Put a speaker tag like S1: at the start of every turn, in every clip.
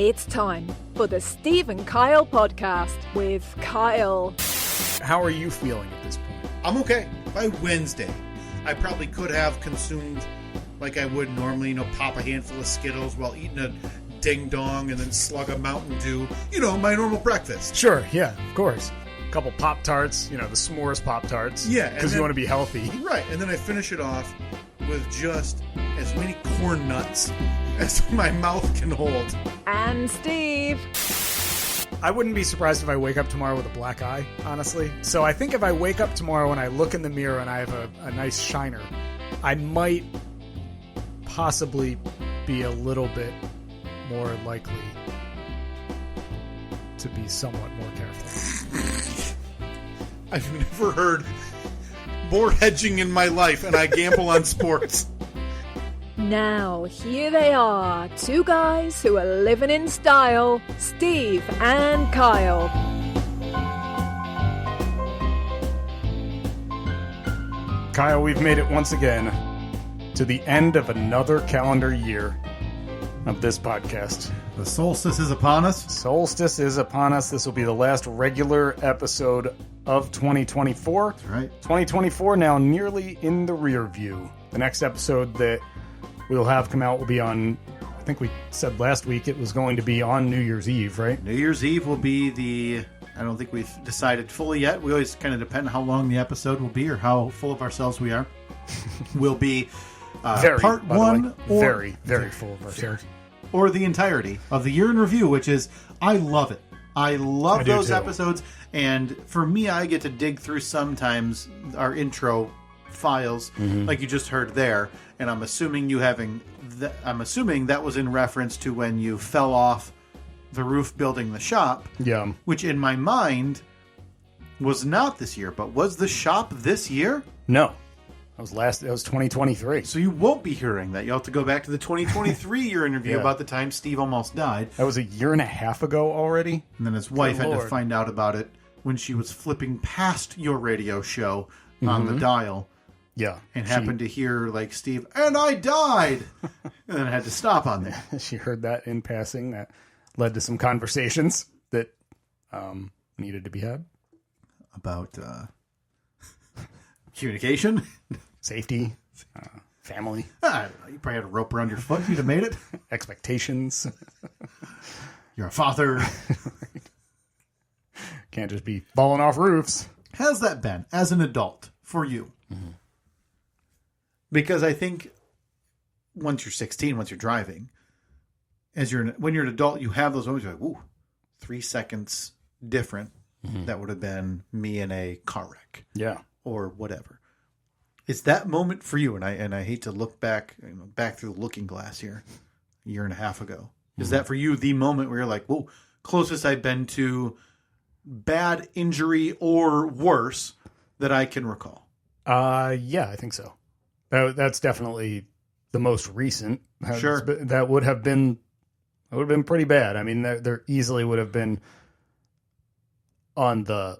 S1: It's time for the Steve and Kyle podcast with Kyle.
S2: How are you feeling at this point?
S3: I'm okay. By Wednesday, I probably could have consumed like I would normally, pop a handful of Skittles while eating a ding dong and then slug a Mountain Dew, my normal breakfast.
S2: Sure, yeah, of course. A couple Pop-Tarts, the s'mores Pop-Tarts.
S3: Yeah.
S2: Because you want to be healthy.
S3: Right, and then I finish it off with just as many corn nuts as my mouth can hold.
S1: And Steve.
S2: I wouldn't be surprised if I wake up tomorrow with a black eye, honestly. So I think if I wake up tomorrow and I look in the mirror and I have a nice shiner, I might possibly be a little bit more likely to be somewhat more careful.
S3: I've never heard more hedging in my life, and I gamble on sports.
S1: Now, here they are, two guys who are living in style, Steve and Kyle.
S2: Kyle, we've made it once again to the end of another calendar year of this podcast.
S3: The solstice is upon us.
S2: Solstice is upon us. This will be the last regular episode of 2024.
S3: That's right.
S2: 2024 now nearly in the rear view. The next episode that we'll have come out will be on, I think we said last week it was going to be on New Year's Eve, right?
S3: New Year's Eve will be I don't think we've decided fully yet. We always kind of depend on how long the episode will be or how full of ourselves we are. Will be part one or
S2: very full of ourselves.
S3: Or the entirety of the year in review, which is, I love it. I love those episodes. And for me, I get to dig through sometimes our intro files, like you just heard there. And I'm assuming I'm assuming that was in reference to when you fell off the roof building the shop.
S2: Yeah.
S3: Which in my mind was not this year, but was the shop this year?
S2: No. That was 2023.
S3: So you won't be hearing that. You'll have to go back to the 2023 year interview about the time Steve almost died.
S2: That was a year and a half ago already.
S3: And then his wife had to find out about it when she was flipping past your radio show on the dial.
S2: Yeah.
S3: And happened to hear, like, Steve, and I died! And then had to stop on there.
S2: She heard that in passing. That led to some conversations that needed to be had.
S3: About communication.
S2: Safety. Family.
S3: I don't know. You probably had a rope around your foot. You'd have made it.
S2: Expectations.
S3: You're a father.
S2: Can't just be falling off roofs.
S3: How's that been as an adult for you? Because I think once you're 16, once you're driving, when you're an adult, you have those moments. You're like, ooh, 3 seconds different. That would have been me in a car wreck.
S2: Yeah.
S3: Or whatever. Is that moment for you? And I hate to look back through the looking glass here, a year and a half ago. Is that for you the moment where you're like, whoa, closest I've been to bad injury or worse that I can recall?
S2: Yeah, I think so. That's definitely the most recent.
S3: Sure.
S2: That would have been pretty bad. I mean, there easily would have been on the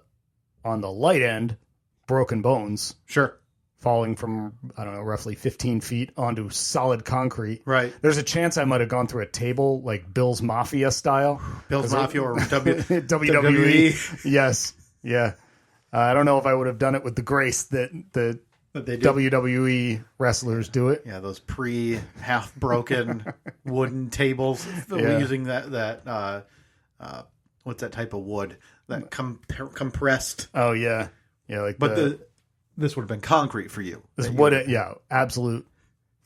S2: light end, broken bones.
S3: Sure.
S2: Falling from, I don't know, roughly 15 feet onto solid concrete.
S3: Right.
S2: There's a chance I might have gone through a table like Bill's Mafia style.
S3: Bill's Mafia or
S2: WWE. Yes. Yeah. I don't know if I would have done it with the grace that the WWE wrestlers do it.
S3: Yeah, those half broken wooden tables. Using that what's that type of wood? That compressed.
S2: Oh, yeah. Yeah,
S3: this would have been concrete for you.
S2: This absolute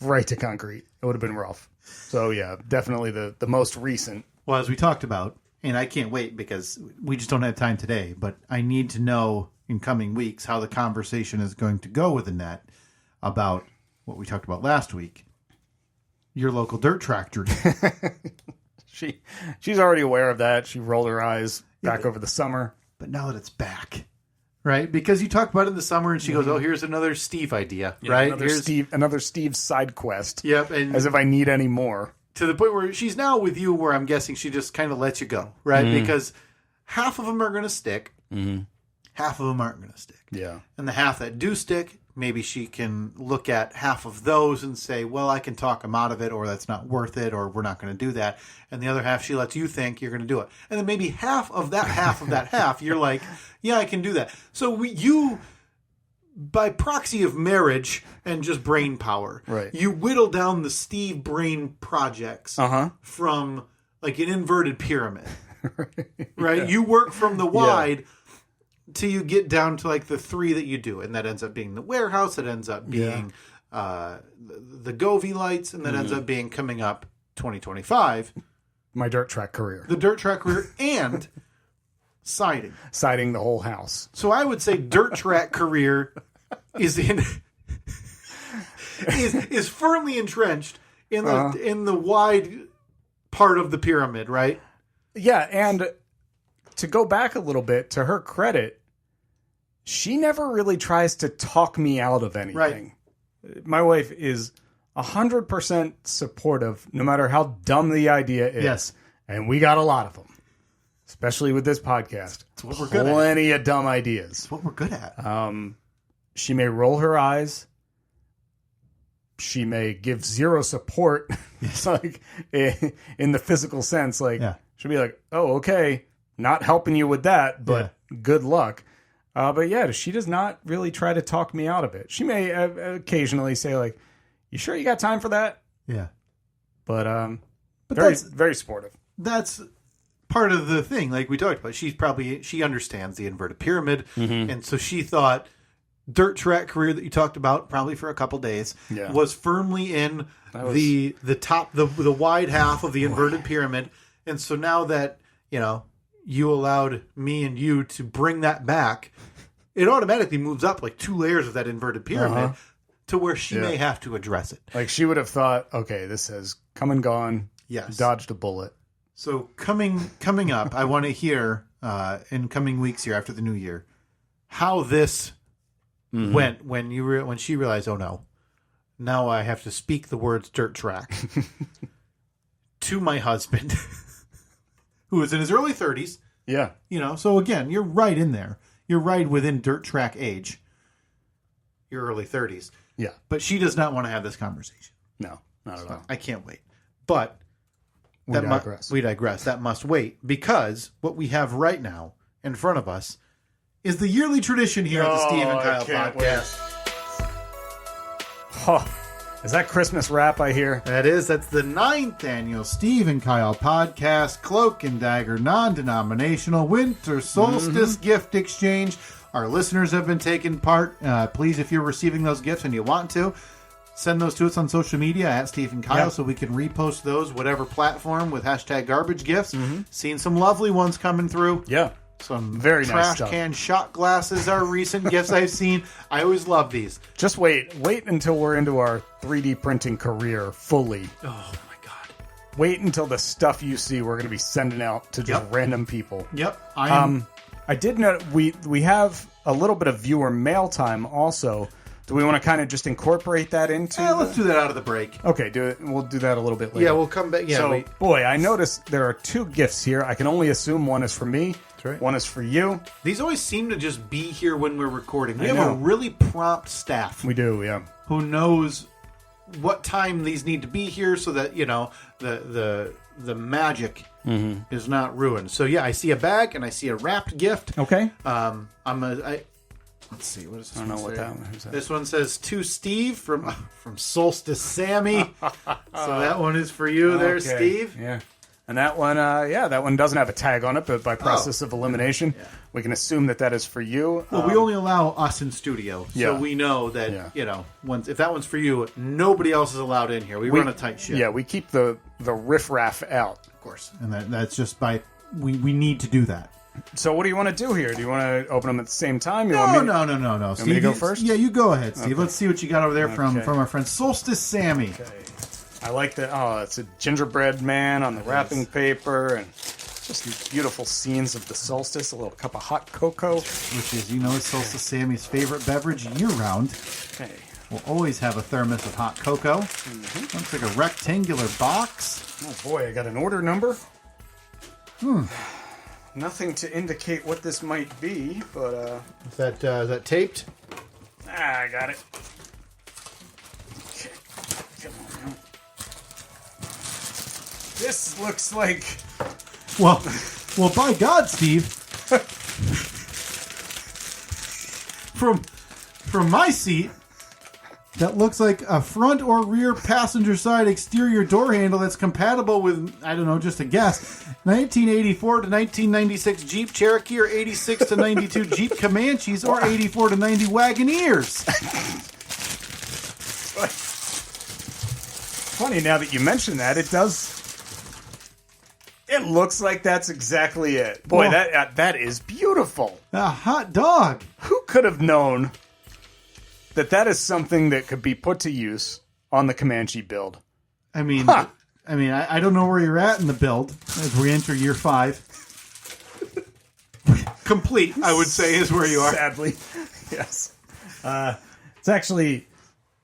S2: right to concrete. It would have been rough. So, yeah, definitely the most recent.
S3: Well, as we talked about, and I can't wait because we just don't have time today, but I need to know in coming weeks how the conversation is going to go with Annette about what we talked about last week. Your local dirt track journey.
S2: She's already aware of that. She rolled her eyes back over the summer.
S3: But now that it's back, right? Because you talk about it in the summer and she goes, oh, here's another Steve idea, right?
S2: Another Steve side quest.
S3: Yep. And
S2: as if I need any more.
S3: To the point where she's now with you where I'm guessing she just kind of lets you go, right? Because half of them are going to stick. half of them aren't going to stick.
S2: Yeah.
S3: And the half that do stick, maybe she can look at half of those and say, well, I can talk them out of it, or that's not worth it, or we're not going to do that. And the other half, she lets you think you're going to do it. And then maybe half of that half, you're like, yeah, I can do that. So you, by proxy of marriage and just brain power,
S2: right,
S3: you whittle down the Steve brain projects from like an inverted pyramid. Right? Yeah. You work from the wide till you get down to like the 3 that you do. And that ends up being the warehouse. It ends up being the Govee lights. And that ends up being coming up 2025.
S2: My dirt track career.
S3: The dirt track career and siding.
S2: Siding the whole house.
S3: So I would say dirt track career is is firmly entrenched in the wide part of the pyramid, right?
S2: Yeah, and to go back a little bit, to her credit, she never really tries to talk me out of anything. Right. My wife is 100% supportive, no matter how dumb the idea is.
S3: Yes.
S2: And we got a lot of them, especially with this podcast.
S3: That's what we're good at.
S2: Plenty of dumb ideas.
S3: That's what we're good at.
S2: She may roll her eyes. She may give zero support, like in the physical sense. Like she'll be like, "Oh, okay, not helping you with that, but good luck." But yeah, she does not really try to talk me out of it. She may occasionally say, "Like, you sure you got time for that?"
S3: Yeah,
S2: but
S3: very
S2: very supportive.
S3: That's part of the thing. Like we talked about, she understands the inverted pyramid, and so she thought. Dirt track career that you talked about probably for a couple days was firmly in the top, the wide half of the inverted pyramid. And so now that, you allowed me and you to bring that back, it automatically moves up like 2 layers of that inverted pyramid to where she may have to address it.
S2: Like she would have thought, okay, this has come and gone.
S3: Yes.
S2: Dodged a bullet.
S3: So coming up, I want to hear in coming weeks here after the new year, how this went when she realized, oh no, now I have to speak the words dirt track to my husband, who is in his early 30s.
S2: Yeah.
S3: So again, you're right in there. You're right within dirt track age. Your early 30s.
S2: Yeah.
S3: But she does not want to have this conversation.
S2: No, not at all.
S3: I can't wait. But
S2: we digress.
S3: We digress. That must wait, because what we have right now in front of us is the yearly tradition here at the Steve and Kyle podcast.
S2: Oh, is that Christmas wrap I hear?
S3: That is. That's the 9th annual Steve and Kyle podcast, Cloak and Dagger, non-denominational winter solstice gift exchange. Our listeners have been taking part. Please, if you're receiving those gifts and you want to, send those to us on social media at Steve and Kyle so we can repost those, whatever platform, with hashtag garbage gifts. Seen some lovely ones coming through.
S2: Yeah.
S3: Some
S2: very
S3: trash
S2: nice stuff.
S3: can shot glasses are recent gifts I've seen. I always love these.
S2: Just wait until we're into our 3D printing career fully.
S3: Oh my god!
S2: Wait until the stuff you see we're going to be sending out to just random people.
S3: Yep.
S2: I did know we have a little bit of viewer mail time also. Do we want to kind of just incorporate that into?
S3: Yeah, let's do that out of the break.
S2: Okay, do it. We'll do that a little bit later.
S3: Yeah, we'll come back. Yeah,
S2: so, boy, I noticed there are 2 gifts here. I can only assume one is for me.
S3: That's right.
S2: One is for you.
S3: These always seem to just be here when we're recording. We have a really prompt staff.
S2: We do, yeah.
S3: Who knows what time these need to be here so that, the magic is not ruined. So, yeah, I see a bag and I see a wrapped gift.
S2: Okay.
S3: Let's see. What is this?
S2: I don't know what that one is.
S3: This one says to Steve from Solstice Sammy. So that one is for you there, Steve.
S2: Yeah. And that one, that one doesn't have a tag on it, but by process of elimination, we can assume that is for you.
S3: Well, we only allow us in studio, so we know that, if that one's for you, nobody else is allowed in here. We run a tight ship.
S2: Yeah, we keep the riffraff out.
S3: Of course. And that's just we need to do that.
S2: So what do you want to do here? Do you want to open them at the same time?
S3: No.
S2: You
S3: want
S2: me to go first?
S3: Yeah, you go ahead, Steve. Okay. Let's see what you got over there from our friend Solstice Sammy.
S2: Okay. I like that. Oh, it's a gingerbread man on the wrapping paper, and just beautiful scenes of the solstice. A little cup of hot cocoa,
S3: which is, Solstice Sammy's favorite beverage year-round.
S2: Okay.
S3: We'll always have a thermos of hot cocoa. Looks like a rectangular box.
S2: Oh boy, I got an order number. Nothing to indicate what this might be, but
S3: Is that taped?
S2: I got it. Okay. Come on now. This looks like...
S3: Well, by God, Steve. From my seat, that looks like a front or rear passenger side exterior door handle that's compatible with, I don't know, just a guess, 1984 to 1996 Jeep Cherokee or 86 to 92 Jeep Comanches or 84 to 90 Wagoneers.
S2: Funny now that you mention that, it does... It looks like that's exactly it. Boy,
S3: Well,
S2: that is beautiful.
S3: A hot dog.
S2: Who could have known that is something that could be put to use on the Comanche build?
S3: I mean, I don't know where you're at in the build as we enter year 5. Complete, I would say, is where you are.
S2: Sadly, yes. It's actually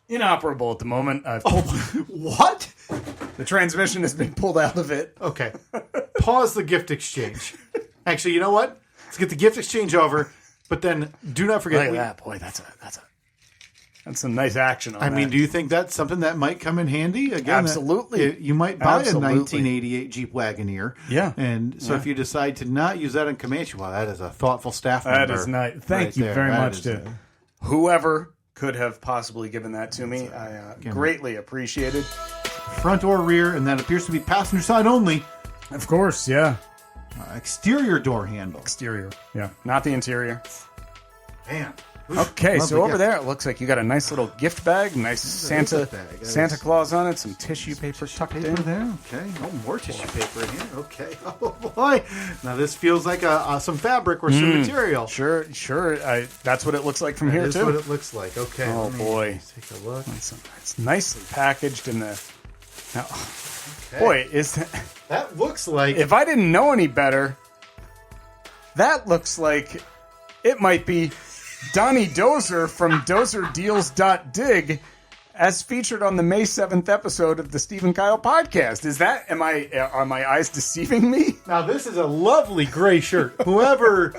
S2: inoperable at the moment.
S3: What?
S2: The transmission has been pulled out of it.
S3: Okay. Pause the gift exchange. Actually, you know what? Let's get the gift exchange over, but then do not forget.
S2: Look at that, boy. That's some nice action on that.
S3: I mean, do you think that's something that might come in handy? Again,
S2: Absolutely.
S3: You might buy
S2: Absolutely.
S3: a 1988 Jeep Wagoneer.
S2: Yeah.
S3: And so if you decide to not use that in Comanche, well, that is a thoughtful staff member.
S2: That is nice. Thank you very much to whoever could have possibly given that to me. I greatly appreciate it.
S3: Front or rear, and that appears to be passenger side only.
S2: Of course, yeah.
S3: Exterior door handle.
S2: Exterior, yeah. Not the interior.
S3: Man.
S2: Okay,
S3: Lovely
S2: so over
S3: gift.
S2: there, it looks like you got a nice little gift bag, nice Santa Claus on it, some tissue paper tucked in.
S3: There, okay. Oh, more tissue paper in here. Okay. Oh boy. Now this feels like some fabric or some material.
S2: Sure. That's what it looks like from here,
S3: That's
S2: too.
S3: what it looks like. Okay.
S2: Oh,
S3: let me
S2: boy.
S3: Take a look.
S2: It's nicely packaged in the... Now, boy,
S3: That looks like...
S2: if I didn't know any better, that looks like it might be Donnie Dozer from DozerDeals.dig as featured on the May 7th episode of the Steve and Kyle podcast. Are my eyes deceiving me?
S3: Now this is a lovely gray shirt. Whoever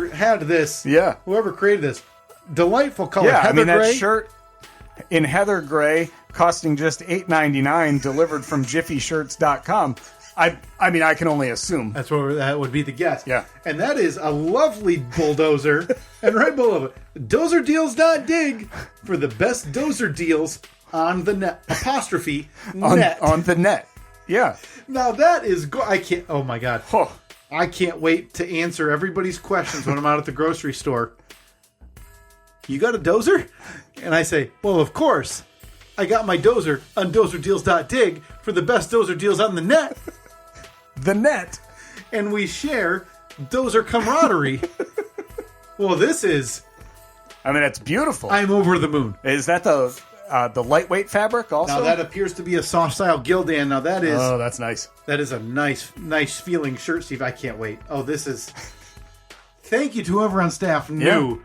S3: had this,
S2: Yeah.
S3: whoever created this, delightful color.
S2: Yeah,
S3: Heather
S2: that
S3: gray.
S2: shirt in heather gray costing just $8.99 delivered from JiffyShirts.com. I mean, I can only assume.
S3: That would be the guess.
S2: Yeah.
S3: And that is a lovely bulldozer. And right below it, DozerDeals.dig for the best dozer deals on the net. Apostrophe net.
S2: On the net. Yeah.
S3: Now that is... I can't... Oh my God.
S2: Oh.
S3: I can't wait to answer everybody's questions when I'm out at the grocery store. You got a dozer? And I say, well, of course. I got my dozer on DozerDeals.dig for the best dozer deals on the net.
S2: The net.
S3: And we share dozer camaraderie. Well, this is...
S2: I mean, it's beautiful.
S3: I'm over the moon.
S2: Is that the lightweight fabric also?
S3: Now that appears to be a soft style Gildan. Now that is...
S2: Oh, that's nice.
S3: That is a nice feeling shirt, Steve. I can't wait. Oh, this is... Thank you to whoever on staff knew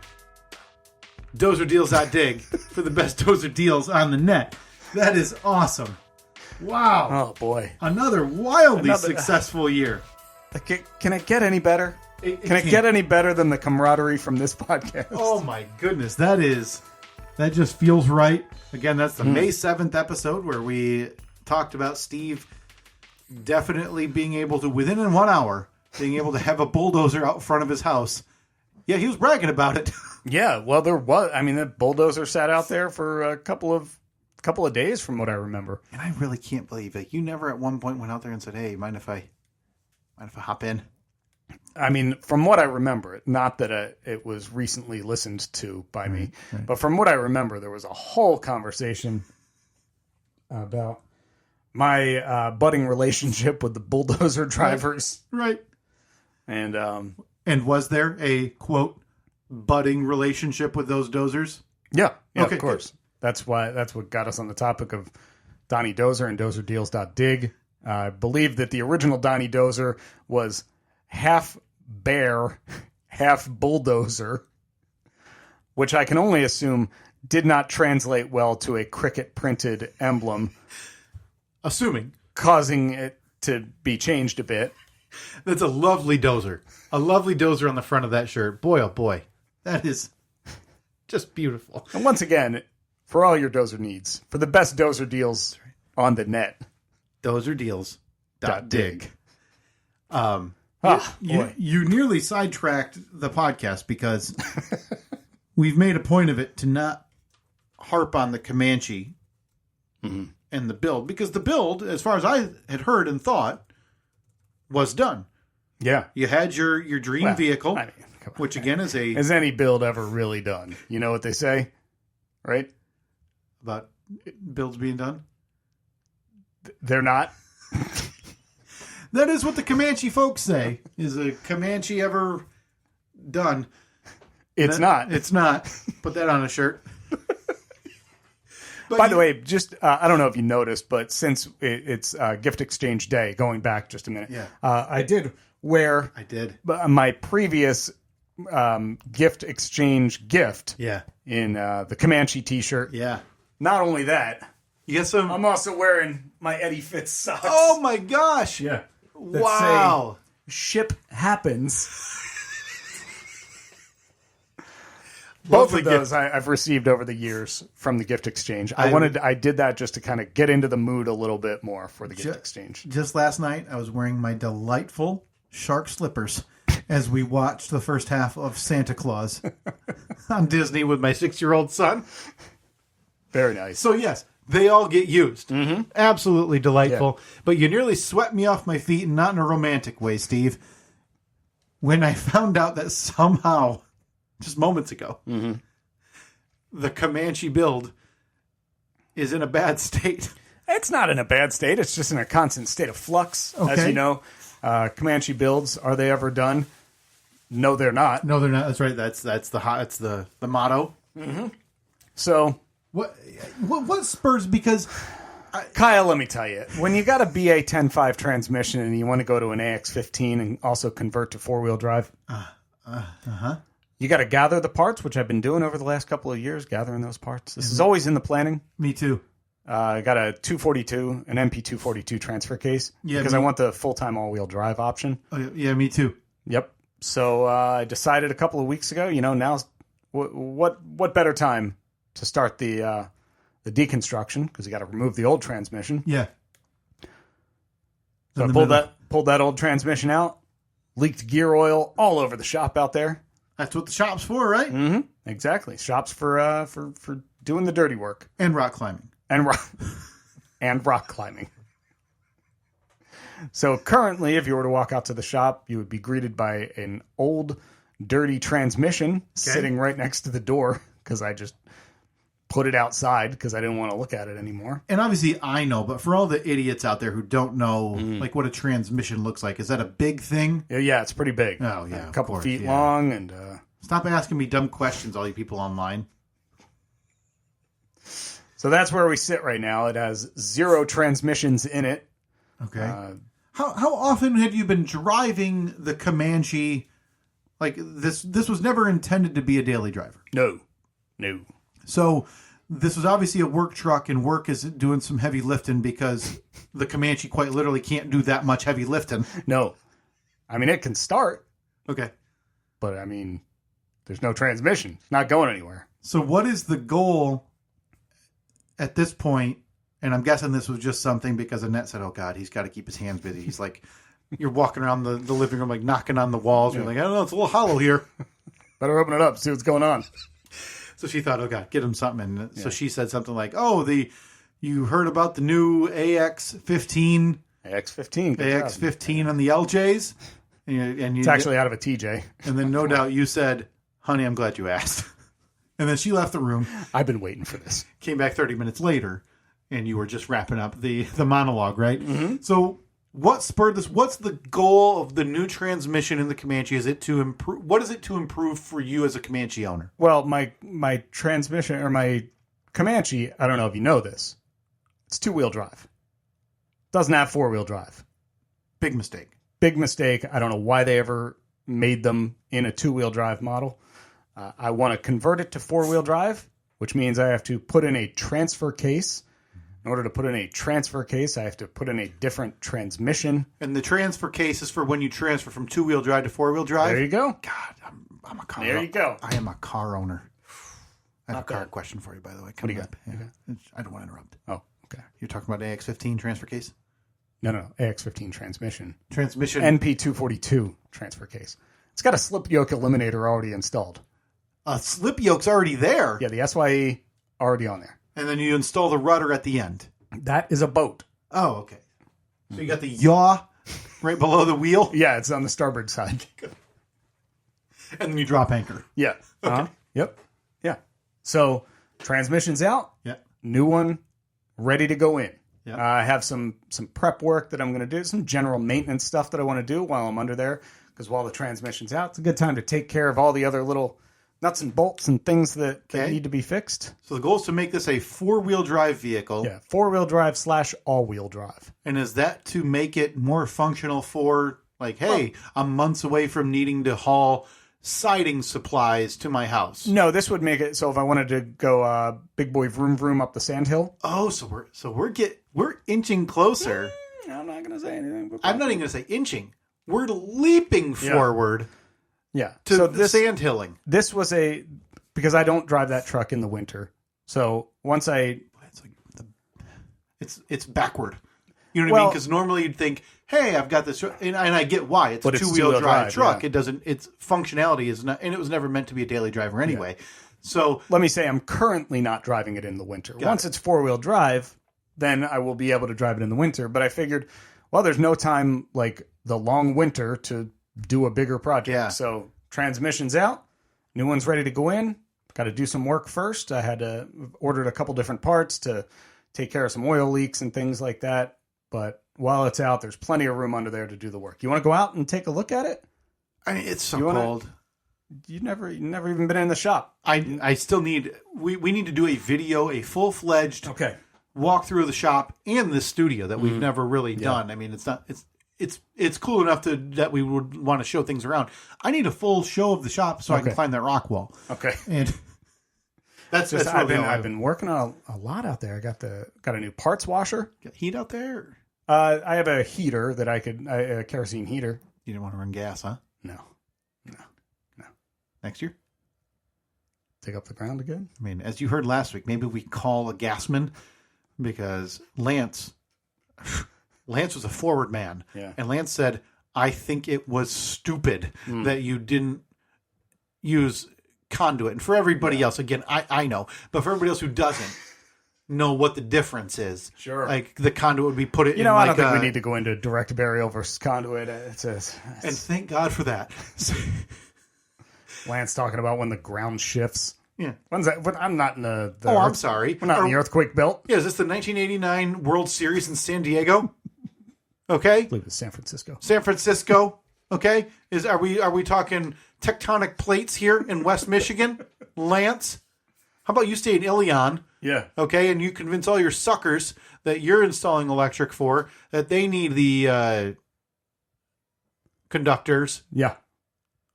S3: DozerDeals.dig for the best dozer deals on the net. That is awesome. Wow.
S2: Oh, boy.
S3: Another wildly successful year.
S2: Can it get any better? Can it get any better than the camaraderie from this podcast?
S3: Oh, my goodness. That just feels right. Again, that's the May 7th episode where we talked about Steve definitely being able to, within 1 hour, being able to have a bulldozer out front of his house. Yeah, he was bragging about it.
S2: Yeah, well, there was. I mean, the bulldozer sat out there for a couple of days, from what I remember.
S3: And I really can't believe it. You never at one point went out there and said, "Hey, mind if I hop in?"
S2: I mean, from what I remember, not that it was recently listened to by me, but from what I remember, there was a whole conversation about my budding relationship with the bulldozer drivers.
S3: Right.
S2: And
S3: was there a quote budding relationship with those dozers?
S2: Yeah,
S3: okay,
S2: of course. Good. That's what got us on the topic of Donnie Dozer and DozerDeals.dig. I believe that the original Donnie Dozer was half bear, half bulldozer, which I can only assume did not translate well to a cricket printed emblem.
S3: Assuming.
S2: Causing it to be changed a bit.
S3: That's a lovely dozer. A lovely dozer on the front of that shirt. Boy, oh boy. That is just beautiful.
S2: And once again, for all your dozer needs, for the best dozer deals on the net,
S3: dozerdeals.dig.
S2: Boy.
S3: You nearly sidetracked the podcast because we've made a point of it to not harp on the Comanche and the build. Because the build, as far as I had heard and thought, was done.
S2: Yeah.
S3: You had your dream vehicle,
S2: I mean, come on,
S3: which again is a...
S2: Is any build ever really done? You know what they say, right?
S3: About builds being done?
S2: They're not.
S3: That is what the Comanche folks say. Is a Comanche ever done?
S2: It's not.
S3: It's not. Put that on a shirt.
S2: By the way, just I don't know if you noticed, but since it's gift exchange day, going back just a minute, I did wear my previous gift exchange gift in the Comanche t-shirt.
S3: Yeah.
S2: Not only that,
S3: you get some.
S2: I'm also wearing my Eddie Fitz socks.
S3: Oh my gosh!
S2: Yeah.
S3: Wow.
S2: Ship happens. Both of those I've received over the years from the gift exchange. I did that just to kind of get into the mood a little bit more for the gift exchange.
S3: Just last night, I was wearing my delightful shark slippers as we watched the first half of Santa Claus on Disney with my 6-year-old son.
S2: Very nice.
S3: So yes, they all get used. Mm-hmm. Absolutely delightful. Yeah. But you nearly swept me off my feet, and not in a romantic way, Steve, when I found out that somehow, just moments ago, the Comanche build is in a bad state.
S2: It's not in a bad state. It's just in a constant state of flux. Okay. As you know, Comanche builds, are they ever done? No, they're not.
S3: No, they're not. That's right. That's the motto.
S2: Mm-hmm. So
S3: what spurs? Because
S2: Kyle, let me tell you, when you got a BA 10.5 transmission and you want to go to an AX15 and also convert to 4-wheel drive, you got to gather the parts, which I've been doing over the last couple of years, gathering those parts. This is always in the planning.
S3: Me too.
S2: I got a 242, an MP242 transfer case because I want the full-time all-wheel drive option.
S3: Oh, yeah, me too.
S2: Yep. So I decided a couple of weeks ago, now's what better time to start the deconstruction, because you got to remove the old transmission.
S3: Yeah.
S2: So I pulled that old transmission out, leaked gear oil all over the shop out there.
S3: That's what the shop's for, right?
S2: Mm-hmm. Exactly. Shop's for doing the dirty work.
S3: And rock climbing.
S2: And rock climbing. So currently, if you were to walk out to the shop, you would be greeted by an old, dirty transmission sitting right next to the door, because I just put it outside because I didn't want to look at it anymore.
S3: And obviously I know, but for all the idiots out there who don't know like what a transmission looks like, is that a big thing?
S2: Yeah, it's pretty big.
S3: Oh, yeah.
S2: A couple feet long. And
S3: stop asking me dumb questions, all you people online.
S2: So that's where we sit right now. It has 0 transmissions in it.
S3: Okay. How often have you been driving the Comanche? Like, this was never intended to be a daily driver.
S2: No.
S3: So this was obviously a work truck, and work is doing some heavy lifting because the Comanche quite literally can't do that much heavy lifting.
S2: No. I mean, it can start.
S3: Okay.
S2: But, I mean, there's no transmission. It's not going anywhere.
S3: So what is the goal at this point? And I'm guessing this was just something because Annette said, oh, God, he's got to keep his hands busy. He's like, you're walking around the living room, like knocking on the walls. Yeah. You're like, I don't know, it's a little hollow here.
S2: Better open it up, see what's going on.
S3: So she thought, oh, God, get him something. And so she said something like, you heard about the new AX15?
S2: AX15.
S3: AX15 on the LJs? And
S2: it's actually out of a TJ.
S3: And then no doubt you said, honey, I'm glad you asked. And then she left the room.
S2: I've been waiting for this.
S3: Came back 30 minutes later, and you were just wrapping up the monologue, right?
S2: Mm-hmm.
S3: So what spurred this? What's the goal of the new transmission in the Comanche? Is it to improve? What is it to improve for you as a Comanche owner?
S2: Well, my transmission, or my Comanche, I don't know if you know this, it's 2-wheel drive. Doesn't have 4-wheel drive.
S3: Big mistake.
S2: Big mistake. I don't know why they ever made them in a 2-wheel drive model. I want to convert it to 4-wheel drive, which means I have to put in a transfer case In order to put in a transfer case, I have to put in a different transmission.
S3: And the transfer case is for when you transfer from 2-wheel drive to 4-wheel drive?
S2: There you go.
S3: God, I'm a car
S2: There you go.
S3: I am a car owner. I have a car question for you, by the way.
S2: What do you got?
S3: Yeah. I don't want to interrupt.
S2: Oh, okay.
S3: You're talking about AX15 transfer case?
S2: No. AX15 transmission.
S3: Transmission.
S2: NP242 transfer case. It's got a slip yoke eliminator already installed.
S3: A slip yoke's already there.
S2: Yeah, the SYE already on there.
S3: And then you install the rudder at the end.
S2: That is a boat.
S3: Oh, okay. So you got the yaw right below the wheel?
S2: Yeah, it's on the starboard side.
S3: And then you drop anchor.
S2: Yeah.
S3: Okay.
S2: Yep. Yeah. So transmission's out.
S3: Yeah.
S2: New one ready to go in.
S3: Yep.
S2: I have some prep work that I'm going to do, some general maintenance stuff that I want to do while I'm under there. Because while the transmission's out, it's a good time to take care of all the other little nuts and bolts and things that need to be fixed.
S3: So the goal is to make this a 4-wheel drive vehicle.
S2: Yeah, 4-wheel drive / all-wheel drive.
S3: And is that to make it more functional for, like, hey, I'm months away from needing to haul siding supplies to my house?
S2: No, this would make it so if I wanted to go big boy vroom vroom up the sandhill.
S3: Oh, so we're inching closer.
S2: I'm not going to say anything.
S3: I'm not even going to say inching. We're leaping forward.
S2: Yeah.
S3: To
S2: so
S3: the sand hilling.
S2: This was because I don't drive that truck in the winter. So once
S3: it's backward. You know what I mean? Because normally you'd think, hey, I've got this, and I get why. It's a 2-wheel drive truck. Yeah. It doesn't, its functionality is not, and it was never meant to be a daily driver anyway. Yeah. So
S2: let me say I'm currently not driving it in the winter. Once it's 4-wheel drive, then I will be able to drive it in the winter. But I figured, well, there's no time like the long winter to do a bigger project.
S3: Yeah.
S2: So transmission's out, new one's ready to go in. Got to do some work first. I had to ordered a couple different parts to take care of some oil leaks and things like that. But while it's out, there's plenty of room under there to do the work. You want to go out and take a look at it?
S3: I mean, it's so cold.
S2: You've never even been in the shop.
S3: I still need. We need to do a video, a full-fledged walk through of the shop and the studio that we've never really done. I mean, it's not. It's cool enough that we would want to show things around. I need a full show of the shop so I can find that rock wall.
S2: Okay,
S3: and that's really
S2: I've been working on a lot out there. I got a new parts washer.
S3: Got heat out there?
S2: I have a heater that a kerosene heater.
S3: You didn't want to run gas, huh?
S2: No.
S3: Next year?
S2: Dig up the ground again?
S3: I mean, as you heard last week, maybe we call a gasman because Lance was a forward man.
S2: Yeah.
S3: And Lance said, I think it was stupid that you didn't use conduit. And for everybody else, again, I know, but for everybody else who doesn't know what the difference is.
S2: Sure.
S3: Like the conduit would be put in
S2: I don't think we need to go into direct burial versus conduit.
S3: And thank God for that.
S2: Lance talking about when the ground shifts.
S3: Yeah.
S2: When's that? I'm not in the
S3: I'm sorry.
S2: We're not in the earthquake belt.
S3: Yeah, is this the 1989 World Series in San Diego? Okay.
S2: I believe it's San Francisco.
S3: San Francisco. Okay. Are we talking tectonic plates here in West Michigan? Lance? How about you stay in Ilion?
S2: Yeah.
S3: Okay, and you convince all your suckers that you're installing electric for that they need the conductors.
S2: Yeah.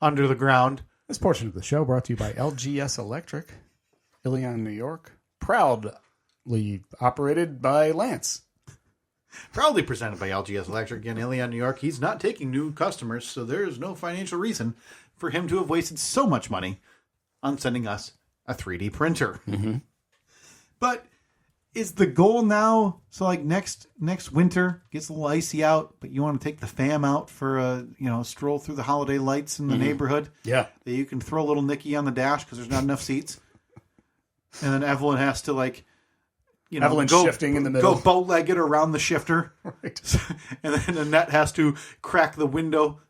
S3: Under the ground.
S2: This portion of the show brought to you by LGS Electric, Ilion, New York. Proudly operated by Lance.
S3: Proudly presented by LGS Electric in Ilion, New York. He's not taking new customers, so there is no financial reason for him to have wasted so much money on sending us a 3D printer.
S2: Mm-hmm.
S3: But is the goal now, so like next winter, gets a little icy out, but you want to take the fam out for a stroll through the holiday lights in the neighborhood?
S2: Yeah.
S3: That you can throw a little Nicky on the dash because there's not enough seats. And then Evelyn has to
S2: Evelyn's shifting in the middle.
S3: Go bow-legged around the shifter.
S2: Right.
S3: And then Annette has to crack the window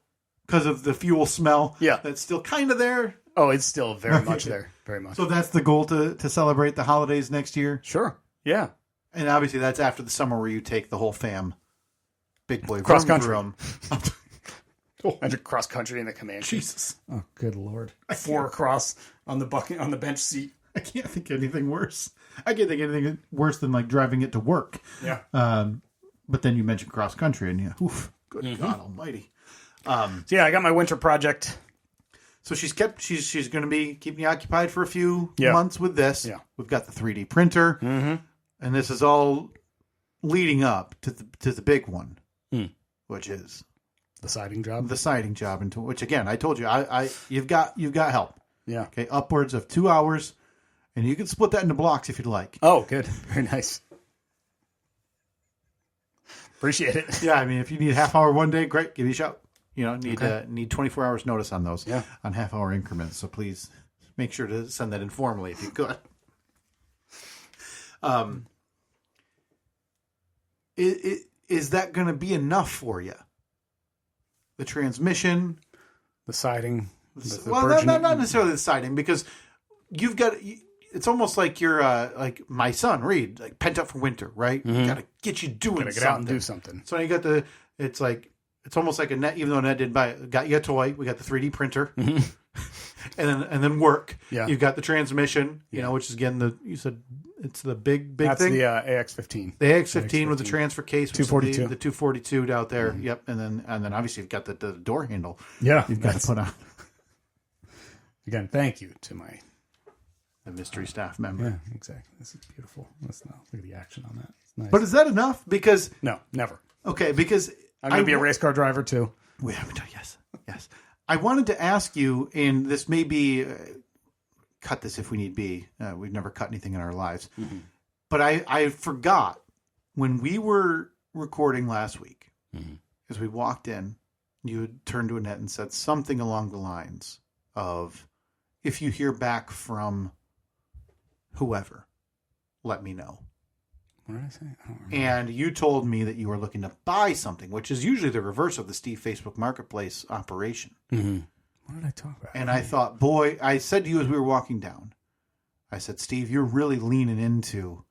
S3: because of the fuel smell.
S2: Yeah.
S3: That's still kind of there.
S2: Oh, it's still very much there. Very much.
S3: So that's the goal to celebrate the holidays next year?
S2: Sure. Yeah.
S3: And obviously that's after the summer where you take the whole fam, big boy,
S2: cross country.
S3: And
S2: cross country in the Comanche.
S3: Jesus.
S2: Oh, good Lord. 4 across on the bench seat.
S3: I can't think of anything worse. I can't think of anything worse than like driving it to work.
S2: Yeah.
S3: But then you mentioned cross country and good God almighty.
S2: So yeah, I got my winter project.
S3: So she's going to be keeping you occupied for a few months with this.
S2: Yeah.
S3: We've got the 3D printer.
S2: Mm-hmm.
S3: And this is all leading up to the big one, which is
S2: the siding job.
S3: The siding job, into which again I told you, you've got help.
S2: Yeah.
S3: Okay, upwards of 2 hours, and you can split that into blocks if you'd like.
S2: Oh, good, very nice. Appreciate it.
S3: Yeah, I mean, if you need a half hour one day, great, give me a shout. You know, need 24 hours notice on those.
S2: Yeah.
S3: On half hour increments. So please make sure to send that informally if you could. Is that going to be enough for you? The transmission,
S2: the siding.
S3: Well, not necessarily the siding, because you've got. It's almost like you're like my son Reed, like pent up for winter, right? Mm-hmm. Got to get you doing
S2: Gotta get
S3: something.
S2: Out and do something.
S3: So you got it's almost like a net. Even though Ned didn't buy it, got you a toy. We got the 3D printer, and then work.
S2: Yeah,
S3: you've got the transmission. You know, which is again you said it's the big
S2: That's
S3: thing.
S2: That's the AX-15.
S3: The AX-15 with the transfer case,
S2: 242.
S3: The 242 out there. Mm-hmm. Yep, and then obviously you've got the door handle.
S2: Yeah,
S3: you've got to put on.
S2: Again, thank you to my.
S3: A mystery staff member.
S2: Yeah, exactly. This is beautiful. Look at the action on that. It's nice.
S3: But is that enough? Because
S2: no, never.
S3: Okay, because
S2: I'm going to be a race car driver too.
S3: Yes. I wanted to ask you, and this may be cut this if we need be. We've never cut anything in our lives, but I forgot when we were recording last week. As we walked in, you had turned to Annette and said something along the lines of, "If you hear back from whoever, let me know."
S2: What did I say? I don't remember.
S3: And you told me that you were looking to buy something, which is usually the reverse of the Steve Facebook Marketplace operation.
S2: Mm-hmm. What did I talk about?
S3: And I thought, boy, I said to you as we were walking down, I said, Steve, you're really leaning into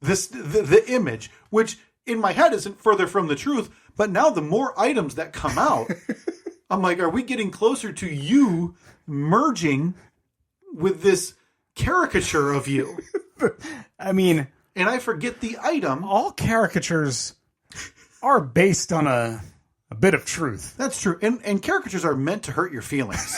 S3: the image, which in my head isn't further from the truth. But now the more items that come out, I'm like, are we getting closer to you merging with this caricature of you?
S2: I mean,
S3: and I forget the item.
S2: All caricatures are based on a bit of truth.
S3: That's true. And caricatures are meant to hurt your feelings.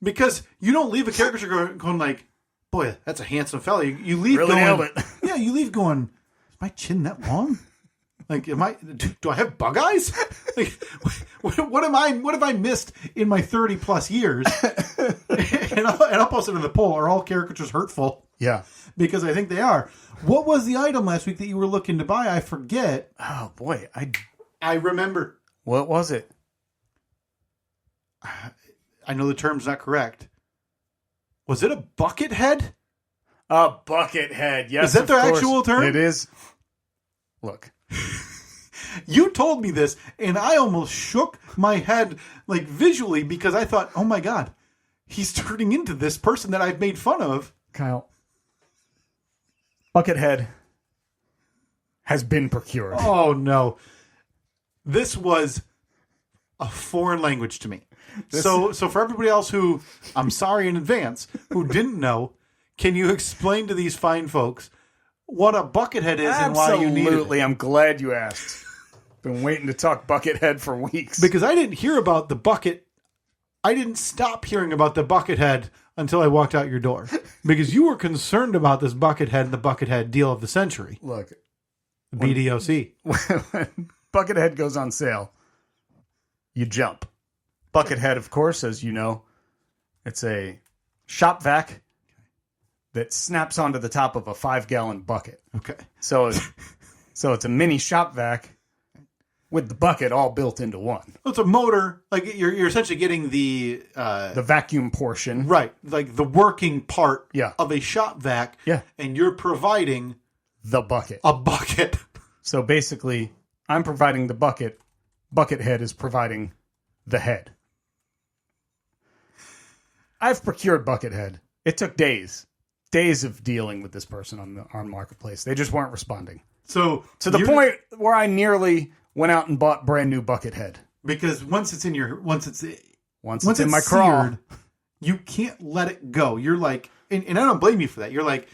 S3: Because you don't leave a caricature going like, boy, that's a handsome fella. You leave
S2: really
S3: going,
S2: nailed it.
S3: Yeah, you leave going, is my chin that long? Like, do I have bug eyes? Like, what have I missed in my 30 plus years? and I'll post it in the poll. Are all caricatures hurtful?
S2: Yeah.
S3: Because I think they are. What was the item last week that you were looking to buy? I forget.
S2: Oh, boy.
S3: I remember.
S2: What was it?
S3: I know the term's not correct. Was it a bucket head?
S2: A bucket head, yes.
S3: Is that the actual term?
S2: It is. Look.
S3: You told me this, and I almost shook my head like visually because I thought, oh my God, he's turning into this person that I've made fun of.
S2: Kyle. Buckethead has been procured.
S3: Oh no. This was a foreign language to me. So for everybody else who, I'm sorry in advance, who didn't know, can you explain to these fine folks what a buckethead is and why you need it?
S2: Absolutely. I'm glad you asked. Been waiting to talk buckethead for weeks.
S3: Because I didn't hear about the bucket. I didn't stop hearing about the buckethead until I walked out your door. Because you were concerned about this buckethead and the buckethead deal of the century.
S2: Look.
S3: The BDOC.
S2: When buckethead goes on sale, you jump. Buckethead, of course, as you know, it's a shop vac that snaps onto the top of a 5-gallon bucket.
S3: Okay.
S2: So it's a mini shop vac with the bucket all built into one.
S3: Well, it's a motor. Like you're essentially getting the
S2: vacuum portion.
S3: Right. Like the working part
S2: Yeah.
S3: of a shop vac.
S2: Yeah.
S3: And you're providing
S2: The bucket.
S3: a bucket.
S2: So basically, I'm providing the bucket. Buckethead is providing the head. I've procured Buckethead. It took days of dealing with this person on Marketplace. They just weren't responding.
S3: So
S2: to the point where I nearly went out and bought brand new Buckethead.
S3: Because once it's in
S2: my crawl,
S3: seared, you can't let it go. You're like, and I don't blame you for that. You're like,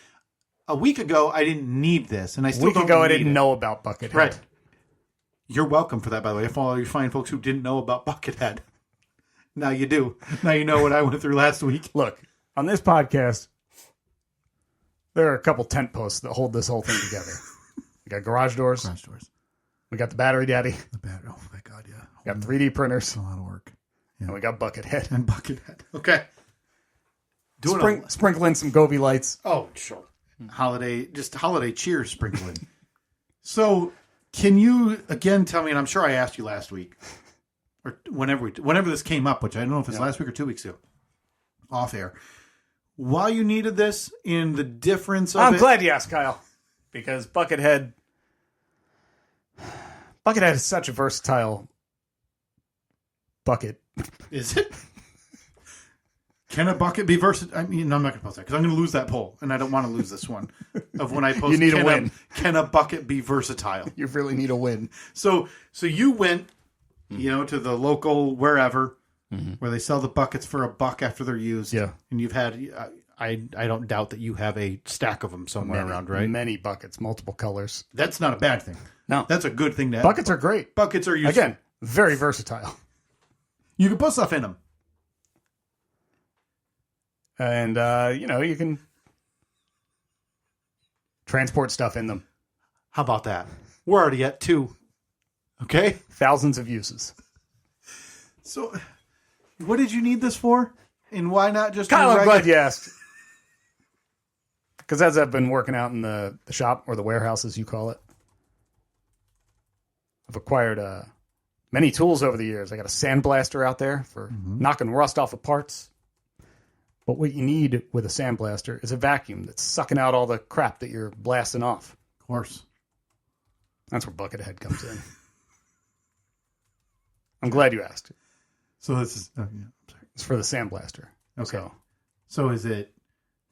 S3: a week ago I didn't need this, and I still don't need
S2: I didn't know about Buckethead.
S3: Right. You're welcome for that, by the way. I follow you fine folks who didn't know about Buckethead. Now you do. Now you know what I went through last week.
S2: Look, on this podcast, there are a couple tent posts that hold this whole thing together. got garage doors. We got the battery daddy.
S3: Oh, my God, yeah.
S2: We got 3D printers.
S3: That's a lot of work. Yeah.
S2: And we got Buckethead.
S3: And Buckethead. Okay.
S2: Sprinkle in some Gobi lights.
S3: Oh, sure. Holiday cheer sprinkling. So, can you again tell me, and I'm sure I asked you last week, or whenever this came up, which I don't know if it's last week or 2 weeks ago, off air, why you needed this in the difference of
S2: I'm glad you asked, Kyle, because Buckethead is such a versatile bucket.
S3: Is it? Can a bucket be versatile? I mean, no, I'm not going to post that because I'm going to lose that poll, and I don't want to lose this one. Of when I post,
S2: you need a win.
S3: Can a bucket be versatile?
S2: You really need a win.
S3: So you went, to the local wherever where they sell the buckets for $1 after they're used.
S2: Yeah,
S3: and you've had. I don't doubt that you have a stack of them somewhere around, right?
S2: Many buckets, multiple colors.
S3: That's not a bad thing.
S2: No,
S3: that's a good thing to have.
S2: Buckets are great.
S3: Buckets are useful.
S2: Again, very versatile.
S3: You can put stuff in them.
S2: And, you can transport stuff in them.
S3: How about that? We're already at 2. Okay?
S2: Thousands of uses.
S3: So, what did you need this for? And why not just...
S2: Kyle, I'm glad you asked. Because as I've been working out in the shop, or the warehouse as you call it, I've acquired many tools over the years. I got a sandblaster out there for knocking rust off of parts. But what you need with a sandblaster is a vacuum that's sucking out all the crap that you're blasting off.
S3: Of course.
S2: That's where Buckethead comes in. I'm glad you asked.
S3: So this is... Oh, yeah, I'm sorry.
S2: It's for the sandblaster.
S3: Okay. So is it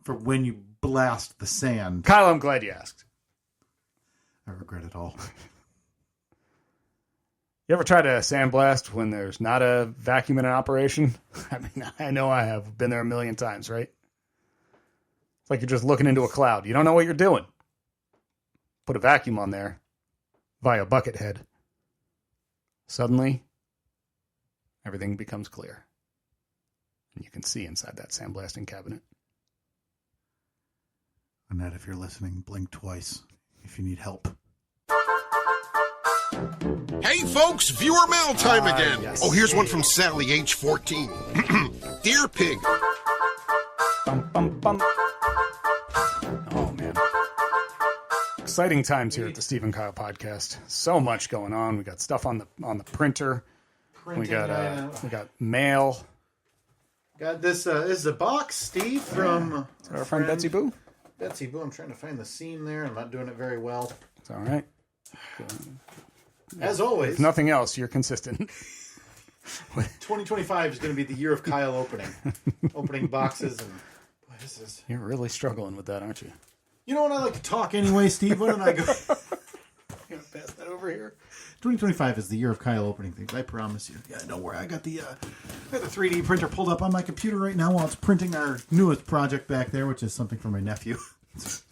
S3: for when you blast the sand?
S2: Kyle, I'm glad you asked.
S3: I regret it all.
S2: You ever tried to sandblast when there's not a vacuum in an operation? I mean, I know I have. Been there a million times, right? It's like you're just looking into a cloud. You don't know what you're doing. Put a vacuum on there via Buckethead. Suddenly, everything becomes clear. And you can see inside that sandblasting cabinet.
S3: Annette, if you're listening, blink twice if you need help.
S4: Hey folks, viewer mail time again.
S2: Yes.
S4: Oh, here's one from Sally, age 14. Dear Pig.
S2: Bum, bum, bum. Oh, man. Exciting times here at the Steve and Kyle podcast. So much going on. We got stuff on the printer. We got mail.
S3: Got this. This is a box, Steve, from
S2: our friend Betsy Boo.
S3: Betsy Boo. I'm trying to find the seam there. I'm not doing it very well.
S2: It's all right.
S3: As always.
S2: If nothing else, you're consistent.
S3: 2025 is going to be the year of Kyle opening boxes. And boy, this is...
S2: You're really struggling with that, aren't you?
S3: You know what? I like to talk anyway, Steve. Why don't I go?
S2: You want to pass that over here?
S3: 2025 is the year of Kyle opening things. I promise you. Yeah, don't worry. I got the 3D printer pulled up on my computer right now while it's printing our newest project back there, which is something for my nephew.
S2: Is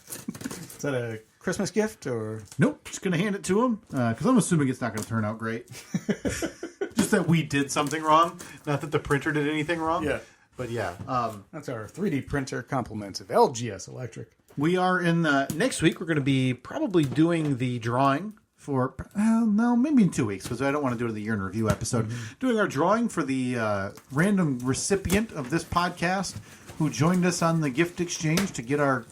S2: that a Christmas gift or?
S3: Nope. Just going to hand it to him because I'm assuming it's not going to turn out great. Just that we did something wrong. Not that the printer did anything wrong.
S2: Yeah.
S3: But yeah.
S2: That's our 3D printer compliments of LGS Electric.
S3: We are in next week. We're going to be probably doing the drawing for, no, maybe in 2 weeks because I don't want to do it in the year in review episode. Doing our drawing for the random recipient of this podcast who joined us on the gift exchange to get a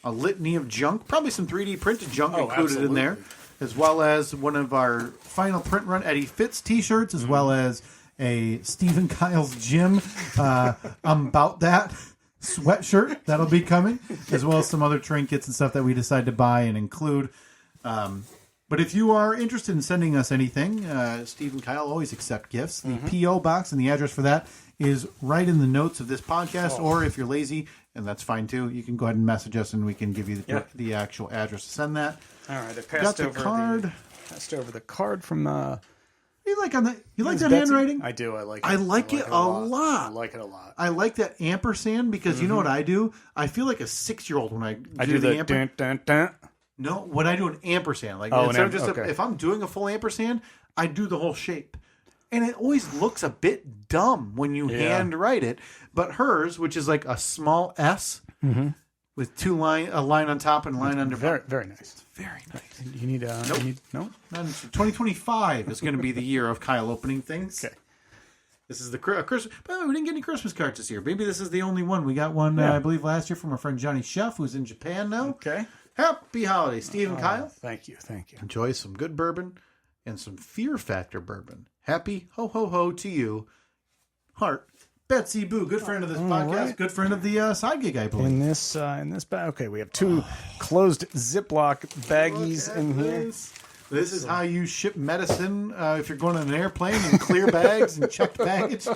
S3: litany of junk, probably some 3D printed junk included in there, as well as one of our final print run Eddie Fitz t-shirts, as well as a Stephen Kyle's Gym About That sweatshirt that'll be coming, as well as some other trinkets and stuff that we decided to buy and include. But if you are interested in sending us anything, Steve and Kyle always accept gifts. The P.O. box and the address for that is right in the notes of this podcast, or if you're lazy, and that's fine too, you can go ahead and message us and we can give you the actual address to send that.
S2: All right, I passed over the card from...
S3: You like that
S2: Betsy?
S3: handwriting?
S2: I do. I like it.
S3: I like it a lot.
S2: I like it a lot.
S3: I like that ampersand because you know what I do? I feel like a 6-year-old when I do the ampersand.
S2: Dun, dun, dun.
S3: No, when I do an ampersand, like instead of just if I'm doing a full ampersand, I do the whole shape, and it always looks a bit dumb when you hand write it. But hers, which is like a small S, with a line on top and a line under.
S2: Very, very nice.
S3: Very nice.
S2: You need
S3: Nope.
S2: No?
S3: 2025 is going to be the year of Kyle opening things.
S2: Okay.
S3: This is the Christmas. By the way, we didn't get any Christmas cards this year. Maybe this is the only one. We got one, I believe, last year from our friend Johnny Chef, who's in Japan now.
S2: Okay.
S3: Happy holidays, Steve and Kyle.
S2: Thank you.
S3: Enjoy some good bourbon and some Fear Factor bourbon. Happy ho ho ho to you, Heart. Betsy Boo, good friend of this podcast,
S2: right.
S3: good friend of the side gig, I believe.
S2: In this bag. Okay, we have 2 closed Ziploc baggies in here.
S3: This is how you ship medicine if you're going on an airplane in clear bags and checked baggage.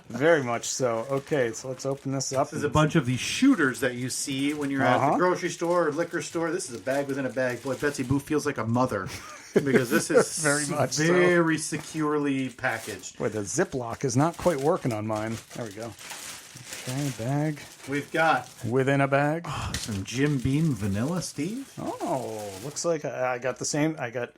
S2: Very much so. Okay, so let's open this up.
S3: There's a bunch of these shooters that you see when you're at the grocery store or liquor store. This is a bag within a bag. Boy, Betsy Boo feels like a mother because this is very securely packaged.
S2: Boy, the Ziploc is not quite working on mine. There we go. Okay, bag.
S3: We've got
S2: within a bag.
S3: Some Jim Beam vanilla, Steve.
S2: Oh, looks like I got the same. I got.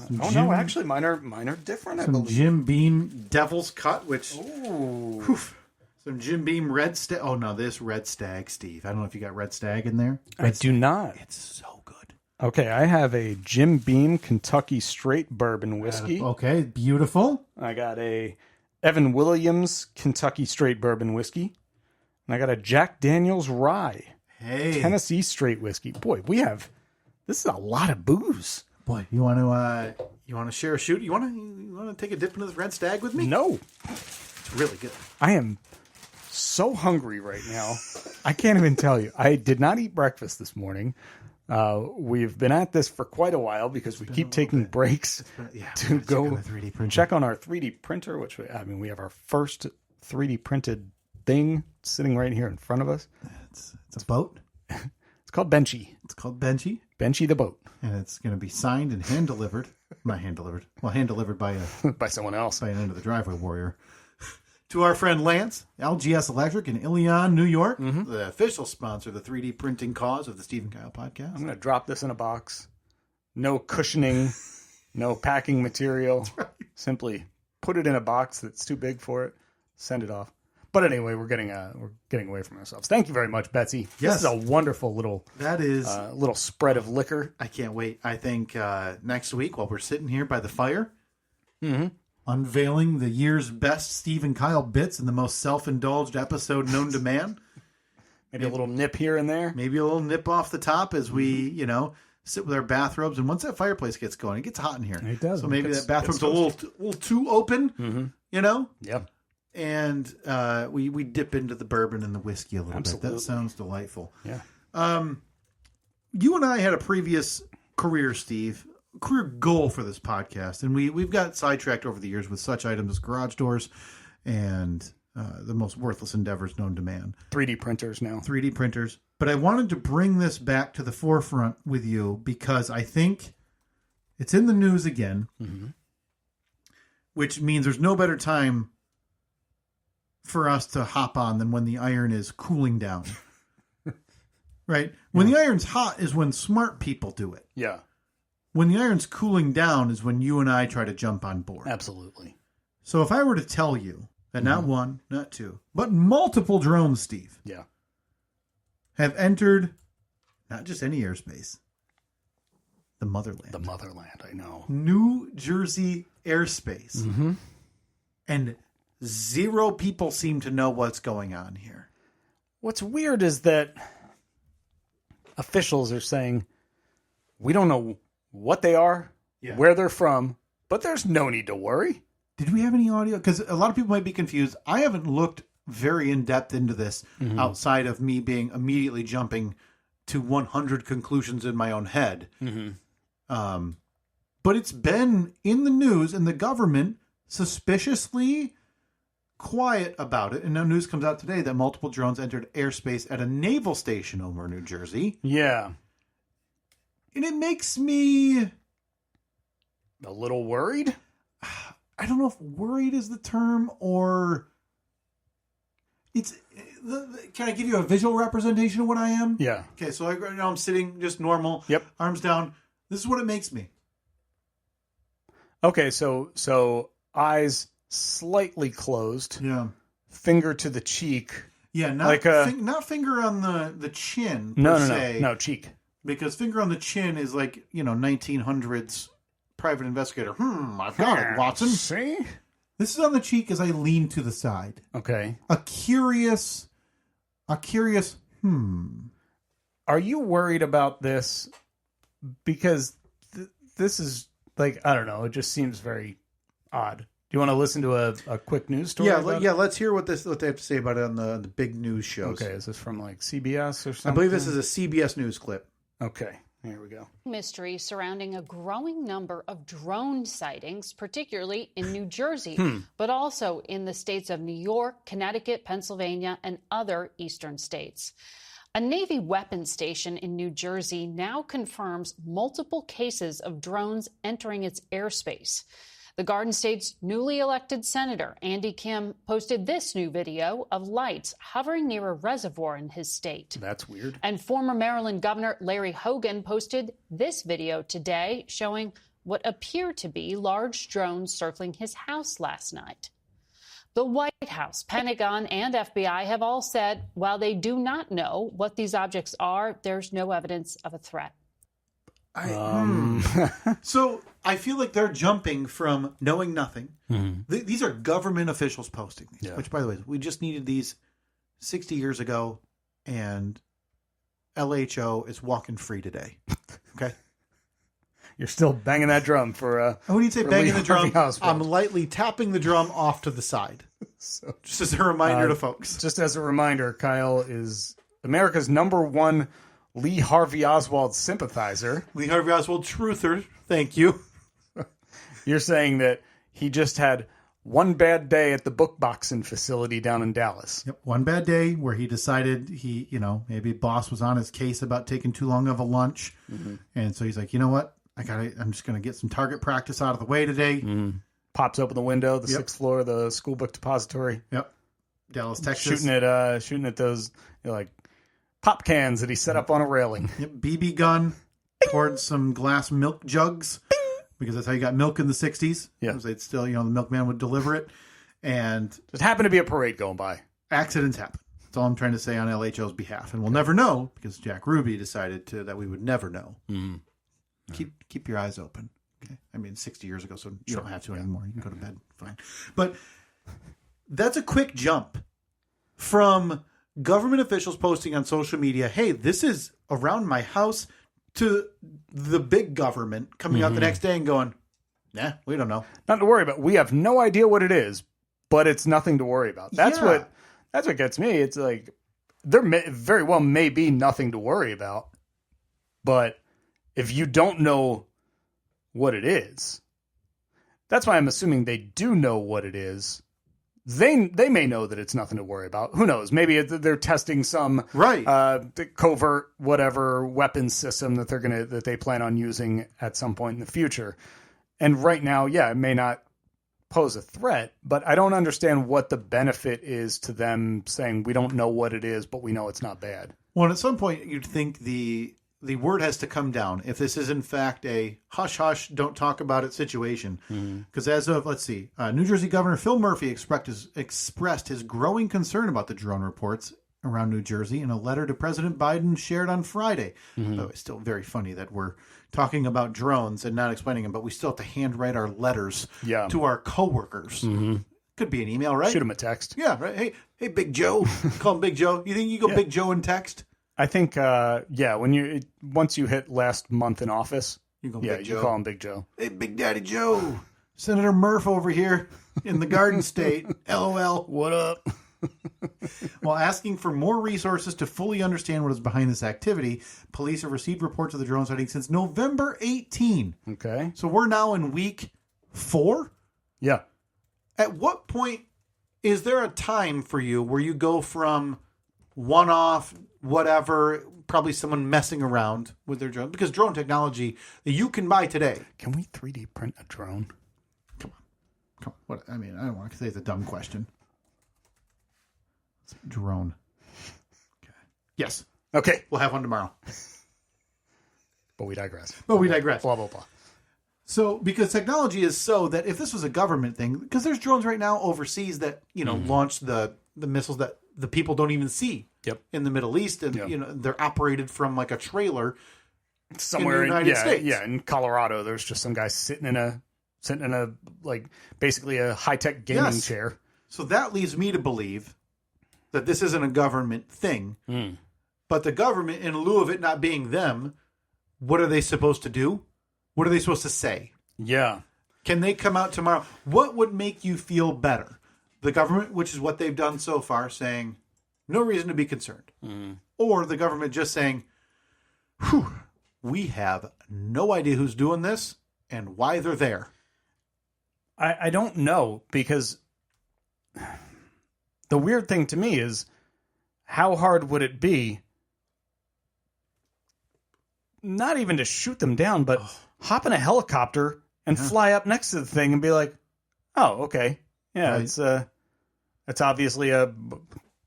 S2: No, actually, mine are different. I believe.
S3: Jim Beam Devil's Cut, which. Some Jim Beam Red Stag. Oh no, this Red Stag, Steve. I don't know if you got Red Stag in there.
S2: I do not.
S3: It's so good.
S2: Okay, I have a Jim Beam Kentucky Straight Bourbon Whiskey.
S3: Okay, beautiful.
S2: I got a Evan Williams Kentucky Straight Bourbon Whiskey. And I got a Jack Daniel's Rye Tennessee Straight Whiskey. Boy, this is a lot of booze.
S3: Boy, you want to share a shoot? You want to take a dip into this Red Stag with me?
S2: No.
S3: It's really good.
S2: I am so hungry right now. I can't even tell you. I did not eat breakfast this morning. We've been at this for quite a while because we keep taking breaks to go check on our 3D printer, which we have our first 3D printed thing sitting right here in front of us.
S3: It's a boat.
S2: It's called Benchy. Benchy the boat.
S3: And it's going to be signed and hand delivered. Not hand delivered. Well, hand delivered by
S2: by someone else.
S3: By an end of the driveway warrior. To our friend Lance, LGS Electric in Ilion, New York, the official sponsor of the 3D printing cause of the Steve and Kyle podcast.
S2: I'm going to drop this in a box. No cushioning, no packing material. That's right. Simply put it in a box that's too big for it, send it off. But anyway, we're getting away from ourselves. Thank you very much, Betsy.
S3: Yes.
S2: This is a wonderful little little spread of liquor.
S3: I can't wait. I think next week while we're sitting here by the fire, unveiling the year's best Steve and Kyle bits in the most self-indulged episode known to man.
S2: Maybe a little nip here and there.
S3: Maybe a little nip off the top as we, sit with our bathrobes. And once that fireplace gets going, it gets hot in here.
S2: It does.
S3: So maybe that bathroom's a little too open,
S2: Yep.
S3: And we dip into the bourbon and the whiskey a little bit. That sounds delightful.
S2: Yeah.
S3: You and I had a previous career goal for this podcast, and we've got sidetracked over the years with such items as garage doors and the most worthless endeavors known to man.
S2: 3D printers now.
S3: 3D printers. But I wanted to bring this back to the forefront with you because I think it's in the news again, which means there's no better time for us to hop on than when the iron is cooling down. Right? When the iron's hot is when smart people do it.
S2: Yeah.
S3: When the iron's cooling down is when you and I try to jump on board.
S2: Absolutely.
S3: So if I were to tell you that not one, not two, but multiple drones, Steve, have entered not just any airspace, the motherland.
S2: The motherland, I know.
S3: New Jersey airspace. And 0 people seem to know what's going on here.
S2: What's weird is that officials are saying, we don't know what they are, where they're from, but there's no need to worry.
S3: Did we have any audio? Because a lot of people might be confused. I haven't looked very in-depth into this outside of me being immediately jumping to 100 conclusions in my own head. But it's been in the news, and the government suspiciously quiet about it. And now news comes out today that multiple drones entered airspace at a naval station over New Jersey.
S2: Yeah.
S3: And it makes me
S2: a little worried.
S3: I don't know if worried is the term or it's. Can I give you a visual representation of what I am?
S2: Yeah.
S3: Okay, so right now I'm sitting just normal.
S2: Yep.
S3: Arms down. This is what it makes me.
S2: Okay, so eyes slightly closed.
S3: Yeah.
S2: Finger to the cheek.
S3: Yeah, not finger on the chin.
S2: No, cheek.
S3: Because finger on the chin is like 1900s private investigator. I've got it, Watson.
S2: See,
S3: this is on the cheek as I lean to the side.
S2: Okay,
S3: a curious.
S2: Are you worried about this? Because this is like, I don't know. It just seems very odd. Do you want to listen to a quick news story?
S3: Yeah. Let's hear what they have to say about it on the big news shows.
S2: Okay, is this from like CBS or something?
S3: I believe this is a CBS News clip.
S2: Okay, here we go.
S5: Mystery surrounding a growing number of drone sightings, particularly in New Jersey, but also in the states of New York, Connecticut, Pennsylvania, and other eastern states. A Navy weapons station in New Jersey now confirms multiple cases of drones entering its airspace. The Garden State's newly elected Senator, Andy Kim, posted this new video of lights hovering near a reservoir in his state.
S2: That's weird.
S5: And former Maryland Governor Larry Hogan posted this video today showing what appear to be large drones circling his house last night. The White House, Pentagon, and FBI have all said while they do not know what these objects are, there's no evidence of a threat.
S3: So I feel like they're jumping from knowing nothing. These are government officials posting these, which, by the way, we just needed these 60 years ago, and LHO is walking free today. Okay.
S2: You're still banging that drum for.
S3: When you say banging the drum,
S2: Oswald.
S3: I'm lightly tapping the drum off to the side. Just as a reminder to folks.
S2: Just as a reminder, Kyle is America's #1 Lee Harvey Oswald sympathizer.
S3: Lee Harvey Oswald truther. Thank you.
S2: You're saying that he just had one bad day at the book boxing facility down in Dallas.
S3: Yep, one bad day where he decided maybe boss was on his case about taking too long of a lunch. And so he's like, you know what? I'm just going to get some target practice out of the way today.
S2: Pops open the window, the 6th floor of the school book depository.
S3: Yep. Dallas, Texas.
S2: Shooting at those like pop cans that he set up on a railing.
S3: Yep. BB gun towards some glass milk jugs. Because that's how you got milk in the 60s.
S2: Yeah.
S3: Because they'd still, the milkman would deliver it. And
S2: just happened to be a parade going by.
S3: Accidents happen. That's all I'm trying to say on LHO's behalf. And we'll never know because Jack Ruby decided that we would never know. Keep your eyes open. Okay. I mean, 60 years ago, so you don't have to anymore. You can go to bed. Fine. But that's a quick jump from government officials posting on social media, hey, this is around my house, to the big government coming out the next day and going, nah, we don't know.
S2: Nothing to worry about. We have no idea what it is, but it's nothing to worry about. That's what gets me. It's like there very well may be nothing to worry about, but if you don't know what it is, that's why I'm assuming they do know what it is. They may know that it's nothing to worry about. Who knows? Maybe they're testing some covert whatever weapons system that they plan on using at some point in the future. And right now, it may not pose a threat, but I don't understand what the benefit is to them saying we don't know what it is, but we know it's not bad.
S3: Well, at some point you'd think the word has to come down if this is in fact a hush-hush, don't talk about it situation. Because as of, New Jersey Governor Phil Murphy expressed his growing concern about the drone reports around New Jersey in a letter to President Biden shared on Friday. Though it's still very funny that we're talking about drones and not explaining them, but we still have to handwrite our letters to our coworkers. Could be an email, right?
S2: Shoot him a text.
S3: Yeah, right. Hey, Big Joe. Call him Big Joe. You think you go Big Joe in text?
S2: I think, once you hit last month in office,
S3: you
S2: call him Big Joe.
S3: Hey, Big Daddy Joe, Senator Murph over here in the Garden State. LOL.
S2: What up?
S3: While asking for more resources to fully understand what is behind this activity, police have received reports of the drone sighting since November 18.
S2: Okay.
S3: So we're now in week 4?
S2: Yeah.
S3: At what point is there a time for you where you go from one-off, whatever, probably someone messing around with their drone? Because drone technology that you can buy today.
S2: Can we 3D print a drone?
S3: Come on. What? I mean, I don't want to say it's a dumb question. Drone. Okay. Yes.
S2: Okay.
S3: We'll have one tomorrow.
S2: But we digress.
S3: Blah,
S2: blah, blah.
S3: So, because technology is so that if this was a government thing, because there's drones right now overseas that, launch the missiles that the people don't even see
S2: Yep.
S3: in the Middle East. And, they're operated from like a trailer
S2: somewhere
S3: in the United States.
S2: Yeah, in Colorado, there's just some guy sitting in a like basically a high-tech gaming chair.
S3: So that leads me to believe that this isn't a government thing. But the government, in lieu of it not being them, what are they supposed to do? What are they supposed to say?
S2: Yeah.
S3: Can they come out tomorrow? What would make you feel better? The government, which is what they've done so far, saying no reason to be concerned. Or the government just saying, whew, we have no idea who's doing this and why they're there.
S2: I don't know, because the weird thing to me is, how hard would it be not even to shoot them down, but hop in a helicopter and fly up next to the thing and be like, oh, okay. Yeah, right. It's obviously a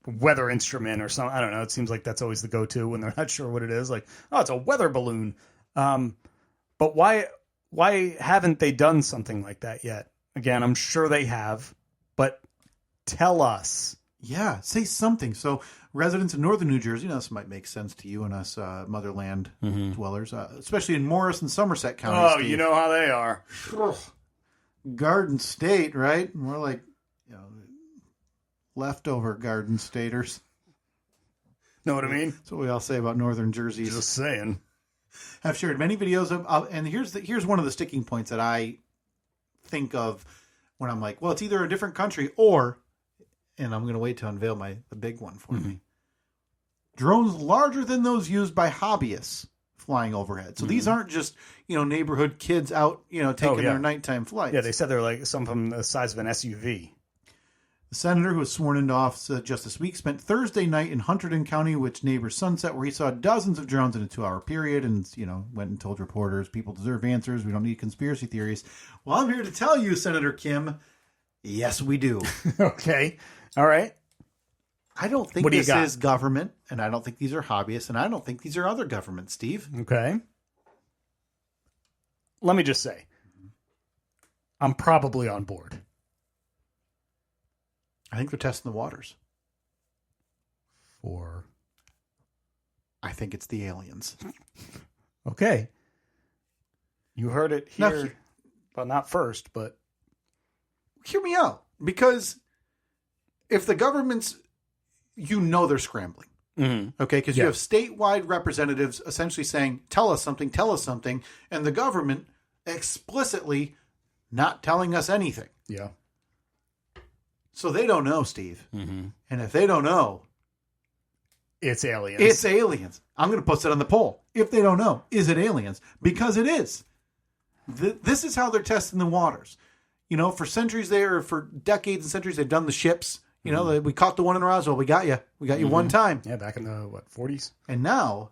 S2: weather instrument or something. I don't know. It seems like that's always the go-to when they're not sure what it is. Like, oh, it's a weather balloon. But why haven't they done something like that yet? Again, I'm sure they have, but tell us.
S3: Yeah, say something. So residents in northern New Jersey, this might make sense to you and us motherland dwellers, especially in Morris and Somerset counties.
S2: Oh, you know how they are.
S3: Garden State, right? More like leftover Garden Staters.
S2: Know what I mean?
S3: That's what we all say about northern Jersey.
S2: Just saying.
S3: I've shared many videos of and here's one of the sticking points that I think of when I'm like, well, it's either a different country or, and I'm going to wait to unveil the big one for me, drones larger than those used by hobbyists flying overhead. So these aren't just, neighborhood kids out, taking their nighttime flights.
S2: Yeah, they said they're like some from the size of an SUV.
S3: The senator, who was sworn into office just this week, spent Thursday night in Hunterdon County, which neighbors Sunset, where he saw dozens of drones in a 2-hour period and, went and told reporters, people deserve answers. We don't need conspiracy theories. Well, I'm here to tell you, Senator Kim, yes, we do.
S2: Okay. All right.
S3: I don't think this is government, and I don't think these are hobbyists, and I don't think these are other governments, Steve.
S2: Okay. Let me just say, I'm probably on board.
S3: I think they're testing the waters. I think it's the aliens.
S2: Okay. You heard it here. Well, not first, but...
S3: Hear me out. Because if the government's... they're scrambling. Mm-hmm. Okay? Because you have statewide representatives essentially saying, tell us something, and the government explicitly not telling us anything.
S2: Yeah.
S3: So they don't know, Steve.
S2: Mm-hmm.
S3: And if they don't know...
S2: It's aliens.
S3: It's aliens. I'm going to post it on the poll. If they don't know, is it aliens? Because it is. This is how they're testing the waters. For centuries for decades and centuries, they've done the ships. We caught the one in Roswell. We got you. We got you one time.
S2: Yeah, back in the, 40s?
S3: And now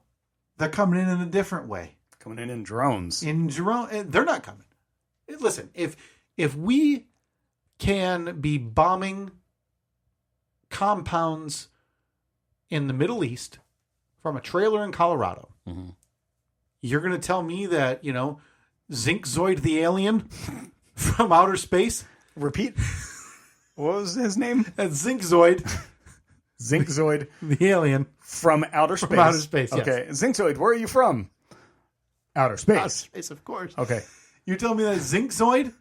S3: they're coming in a different way.
S2: Coming in drones.
S3: They're not coming. Listen, if we can be bombing compounds in the Middle East from a trailer in Colorado, you're going to tell me that, Zinkzoid the alien from outer space?
S2: Repeat. What was his name?
S3: That's Zinkzoid.
S2: Zinkzoid.
S3: The alien.
S2: From outer space.
S3: From outer space, yes.
S2: Okay. Zinkzoid, where are you from? Outer space.
S3: Outer space, of course.
S2: Okay.
S3: You're telling me that Zinkzoid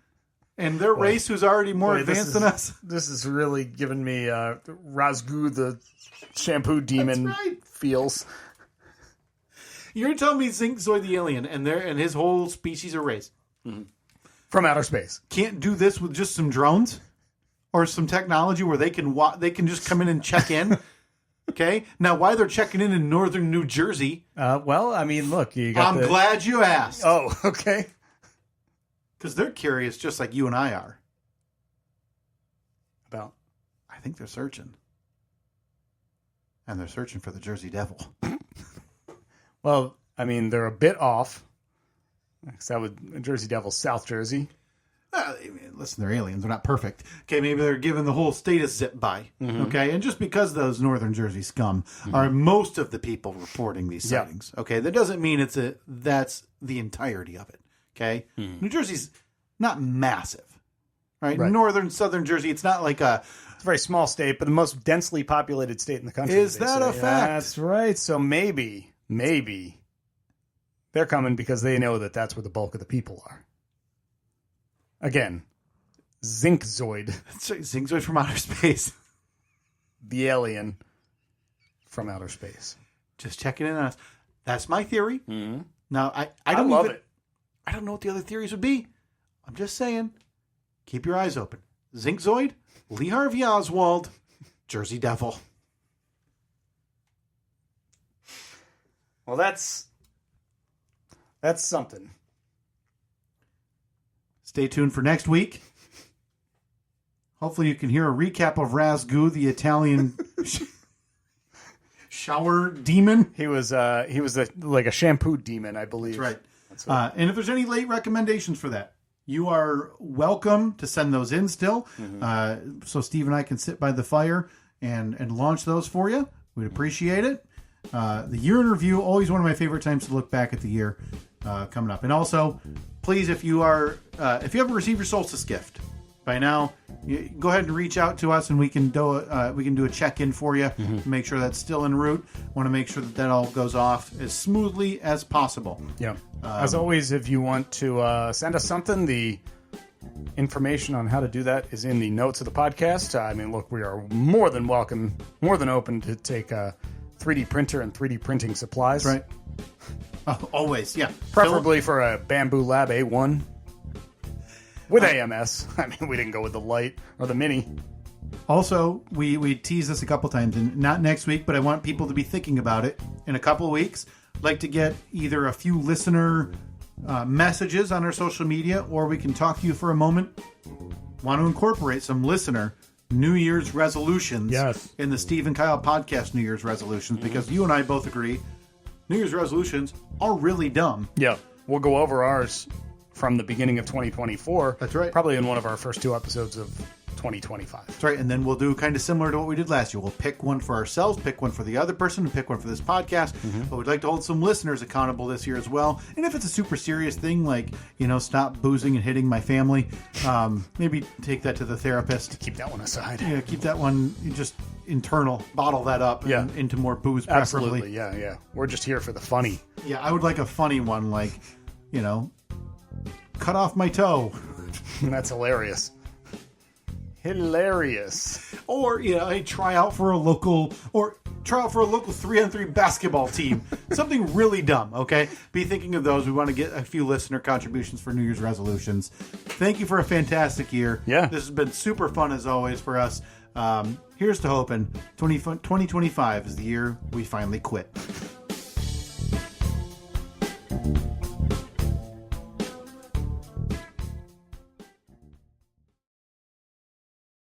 S3: and their race, who's already more advanced than us?
S2: This is really giving me Razgoo the shampoo demon feels.
S3: You're telling me Zinkzoid the alien and his whole species or race
S2: from outer space
S3: can't do this with just some drones or some technology where they can just come in and check in? Okay, now why they're checking in northern New Jersey?
S2: Well, I mean, look,
S3: I'm glad you asked.
S2: Oh, okay.
S3: Because they're curious, just like you and I are.
S2: About?
S3: I think they're searching. And they're searching for the Jersey Devil.
S2: Well, I mean, they're a bit off. Because that would Jersey Devil, South Jersey.
S3: Listen, they're aliens. They're not perfect. Okay, maybe they're giving the whole state a zip by. Okay, and just because those northern Jersey scum are most of the people reporting these sightings. Okay, that doesn't mean that's the entirety of it. Okay, New Jersey's not massive, right? Northern, southern Jersey, it's not like a
S2: very small state, but the most densely populated state in the country.
S3: Is that a fact?
S2: That's right. So maybe they're coming because they know that that's where the bulk of the people are. Again, Zinkzoid.
S3: Zinkzoid from outer space.
S2: The alien from outer space.
S3: Just checking in on us. That's my theory.
S2: Mm-hmm.
S3: Now, I don't
S2: love it.
S3: I don't know what the other theories would be. I'm just saying, keep your eyes open. Zinkzoid, Lee Harvey Oswald, Jersey Devil.
S2: Well, that's something.
S3: Stay tuned for next week. Hopefully you can hear a recap of Razgoo, the Italian shower demon.
S2: He was like a shampoo demon, I believe.
S3: That's right. And if there's any late recommendations for that, you are welcome to send those in still. Mm-hmm. So Steve and I can sit by the fire and launch those for you. We'd appreciate it. The year in review, always one of my favorite times to look back at the year coming up. And also, please, if you haven't received your solstice gift by now, go ahead and reach out to us, and we can do a check-in for you to make sure that's still en route. Want to make sure that all goes off as smoothly as possible.
S2: Yeah. As always, if you want to send us something, the information on how to do that is in the notes of the podcast. I mean, look, we are more than welcome, more than open to take a 3D printer and 3D printing supplies.
S3: That's right. Always, yeah.
S2: Preferably for a Bamboo Lab A1 with AMS. I mean, we didn't go with the light or the mini.
S3: Also, we teased this a couple times, and not next week, but I want people to be thinking about it in a couple of weeks. I'd like to get either a few listener messages on our social media, or we can talk to you for a moment. Want to incorporate some listener New Year's resolutions in the Steve and Kyle podcast New Year's resolutions, because you and I both agree New Year's resolutions are really dumb.
S2: Yeah. We'll go over ours from the beginning of 2024.
S3: That's right.
S2: Probably in one of our first two episodes of 2025.
S3: That's right. And then we'll do kind of similar to what we did last year. We'll pick one for ourselves, pick one for the other person, and pick one for this podcast. But we'd like to hold some listeners accountable this year as well. And if it's a super serious thing, like, stop boozing and hitting my family, maybe take that to the therapist.
S2: Keep that one aside.
S3: Yeah, keep that one just internal. Bottle that up into more booze, preferably.
S2: Absolutely, yeah. We're just here for the funny.
S3: Yeah, I would like a funny one, like, cut off my toe.
S2: That's hilarious. Or
S3: I try out for a local 3-on-3 basketball team. Something really dumb. Okay, be thinking of those. We want to get a few listener contributions for New Year's resolutions. Thank you for a fantastic year.
S2: Yeah,
S3: this has been super fun as always for us. Here's to hoping 2025 is the year we finally quit.